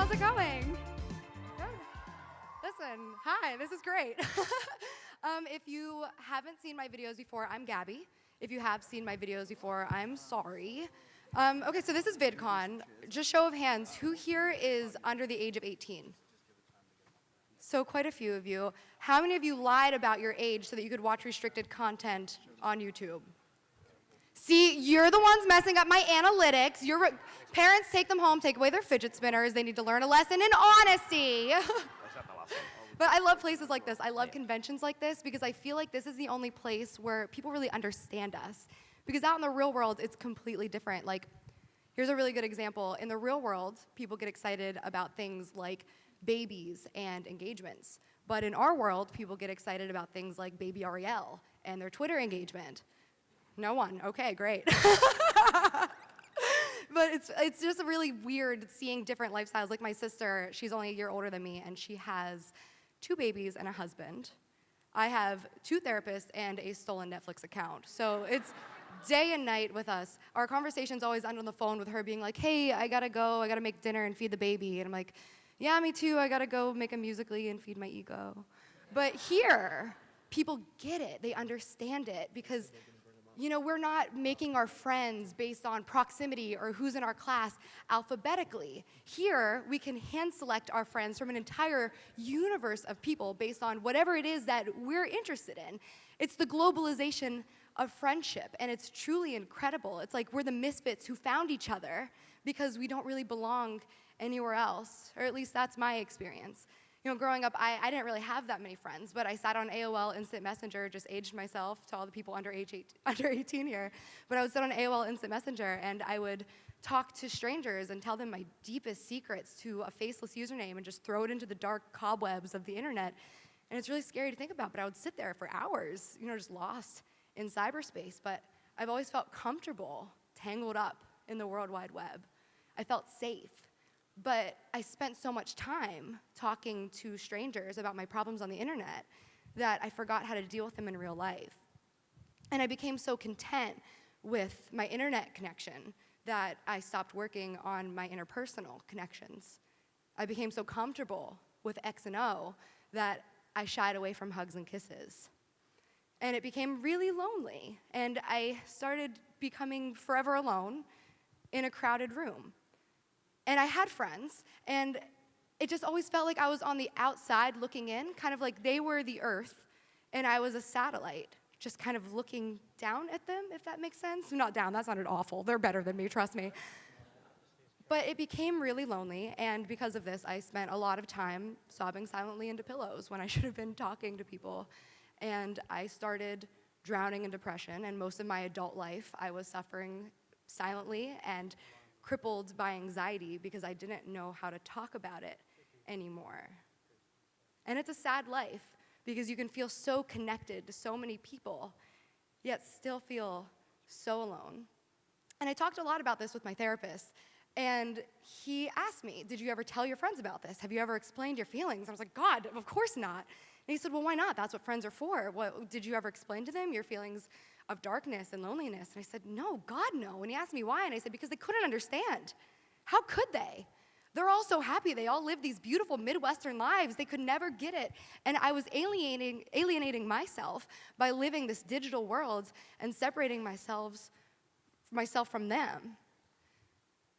How's it going? Good. Listen, hi, this is great. If you haven't seen my videos before, I'm Gabbie. If you have seen my videos before, I'm sorry. Okay, so this is VidCon. Just show of hands, who here is under the age of 18? So quite a few of you. How many of you lied about your age so that you could watch restricted content on YouTube? See, you're the ones messing up my analytics. Parents, take them home, take away their fidget spinners. They need to learn a lesson in honesty. But I love places like this. I love conventions like this because I feel like this is the only place where people really understand us. Because out in the real world, it's completely different. Like, here's a really good example. In the real world, people get excited about things like babies and engagements. But in our world, people get excited about things like baby Ariel and their Twitter engagement. No one. Okay, great. But it's just really weird seeing different lifestyles. Like my sister, she's only a year older than me, and she has 2 babies and a husband. I have 2 therapists and a stolen Netflix account. So it's day and night with us. Our conversation's always end on the phone with her being like, hey, I gotta go, I gotta make dinner and feed the baby. And I'm like, yeah, me too, I gotta go make a Musical.ly and feed my ego. But here, people get it, they understand it, because we're not making our friends based on proximity or who's in our class alphabetically. Here, we can hand select our friends from an entire universe of people based on whatever it is that we're interested in. It's the globalization of friendship, and it's truly incredible. It's like we're the misfits who found each other because we don't really belong anywhere else, or at least that's my experience. Growing up, I didn't really have that many friends, but I sat on AOL Instant Messenger, just aged myself to all the people under 18 here. But I would sit on AOL Instant Messenger, and I would talk to strangers and tell them my deepest secrets to a faceless username and just throw it into the dark cobwebs of the internet. And it's really scary to think about, but I would sit there for hours, just lost in cyberspace. But I've always felt comfortable, tangled up in the World Wide Web. I felt safe. But I spent so much time talking to strangers about my problems on the internet that I forgot how to deal with them in real life. And I became so content with my internet connection that I stopped working on my interpersonal connections. I became so comfortable with X and O that I shied away from hugs and kisses. And it became really lonely, and I started becoming forever alone in a crowded room. And I had friends, and it just always felt like I was on the outside looking in, kind of like they were the Earth, and I was a satellite, just kind of looking down at them, if that makes sense. Not down, that sounded awful. They're better than me, trust me. But it became really lonely, and because of this, I spent a lot of time sobbing silently into pillows when I should have been talking to people. And I started drowning in depression, and most of my adult life, I was suffering silently and crippled by anxiety because I didn't know how to talk about it anymore. And it's a sad life because you can feel so connected to so many people, yet still feel so alone. And I talked a lot about this with my therapist, and he asked me, did you ever tell your friends about this? Have you ever explained your feelings? I was like, God, of course not. And he said, well, why not? That's what friends are for. Did you ever explain to them your feelings of darkness and loneliness? And I said, no, God, no. And he asked me why, and I said, because they couldn't understand. How could they? They're all so happy. They all live these beautiful Midwestern lives. They could never get it. And I was alienating myself by living this digital world and separating myself from them.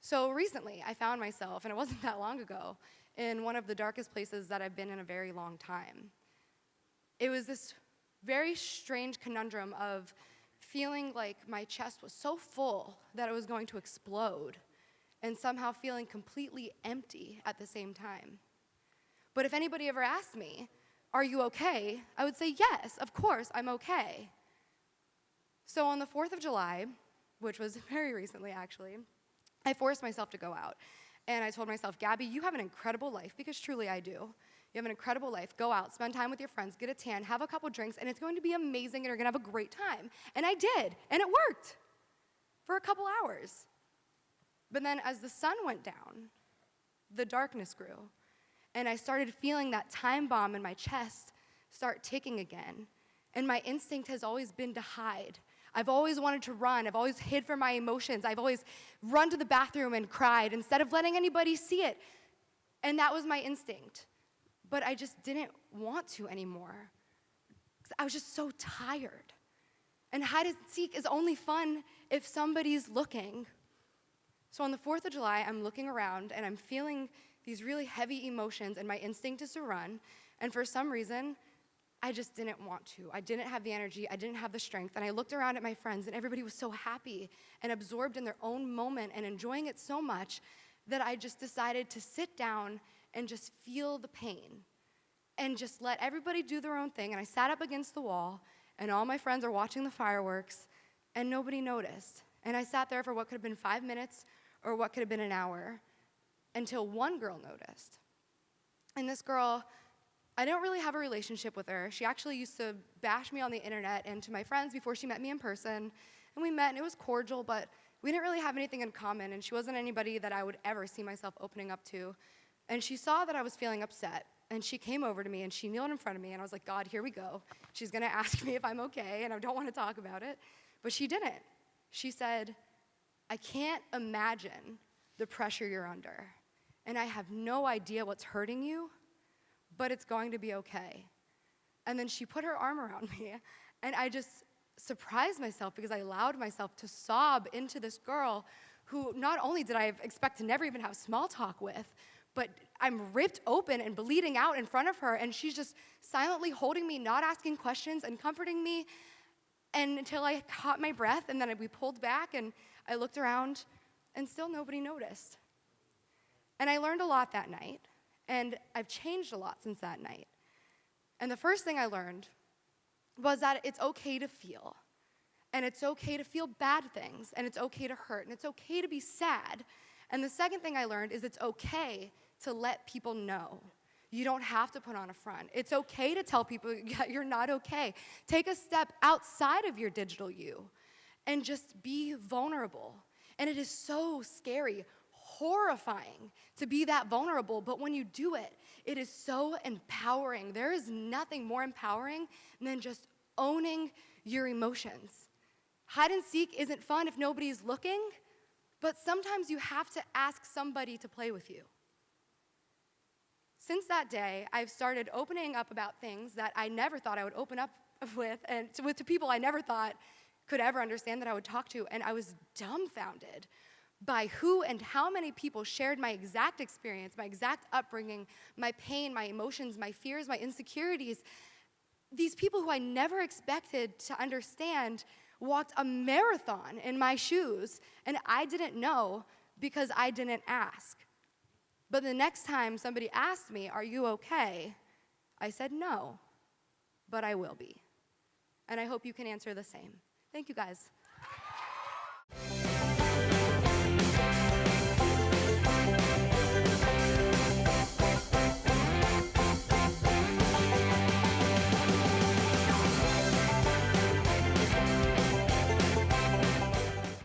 So recently, I found myself, and it wasn't that long ago, in one of the darkest places that I've been in a very long time. It was this very strange conundrum of feeling like my chest was so full that it was going to explode, and somehow feeling completely empty at the same time. But if anybody ever asked me, are you okay? I would say, yes, of course, I'm okay. So on the 4th of July, which was very recently actually, I forced myself to go out. And I told myself, Gabbie, you have an incredible life, because truly I do. You have an incredible life. Go out, spend time with your friends, get a tan, have a couple drinks, and it's going to be amazing, and you're going to have a great time. And I did, and it worked for a couple hours. But then as the sun went down, the darkness grew, and I started feeling that time bomb in my chest start ticking again. And my instinct has always been to hide. I've always wanted to run. I've always hid from my emotions. I've always run to the bathroom and cried instead of letting anybody see it. And that was my instinct. But I just didn't want to anymore. 'Cause I was just so tired. And hide and seek is only fun if somebody's looking. So on the 4th of July, I'm looking around and I'm feeling these really heavy emotions, and my instinct is to run. And for some reason, I just didn't want to. I didn't have the energy, I didn't have the strength. And I looked around at my friends, and everybody was so happy and absorbed in their own moment and enjoying it so much that I just decided to sit down and just feel the pain and just let everybody do their own thing. And I sat up against the wall, and all my friends are watching the fireworks, and nobody noticed. And I sat there for what could have been 5 minutes or what could have been an hour until one girl noticed. And this girl, I don't really have a relationship with her. She actually used to bash me on the internet and to my friends before she met me in person. And we met, and it was cordial, but we didn't really have anything in common, and she wasn't anybody that I would ever see myself opening up to. And she saw that I was feeling upset, and she came over to me, and she kneeled in front of me, and I was like, God, here we go. She's gonna ask me if I'm okay, and I don't wanna talk about it. But she didn't. She said, I can't imagine the pressure you're under, and I have no idea what's hurting you, but it's going to be okay. And then she put her arm around me, and I just surprised myself because I allowed myself to sob into this girl who not only did I expect to never even have small talk with, but I'm ripped open and bleeding out in front of her, and she's just silently holding me, not asking questions, and comforting me, and until I caught my breath, and then we pulled back, and I looked around, and still nobody noticed. And I learned a lot that night, and I've changed a lot since that night. And the first thing I learned was that it's okay to feel, and it's okay to feel bad things, and it's okay to hurt, and it's okay to be sad. And the second thing I learned is it's okay to let people know. You don't have to put on a front. It's okay to tell people you're not okay. Take a step outside of your digital you and just be vulnerable. And it is so scary, horrifying to be that vulnerable, but when you do it, it is so empowering. There is nothing more empowering than just owning your emotions. Hide and seek isn't fun if nobody's looking, but sometimes you have to ask somebody to play with you. Since that day, I've started opening up about things that I never thought I would open up with, and to people I never thought could ever understand that I would talk to, and I was dumbfounded by who and how many people shared my exact experience, my exact upbringing, my pain, my emotions, my fears, my insecurities. These people who I never expected to understand walked a marathon in my shoes, and I didn't know because I didn't ask. But the next time somebody asked me, are you okay? I said no, but I will be. And I hope you can answer the same. Thank you, guys.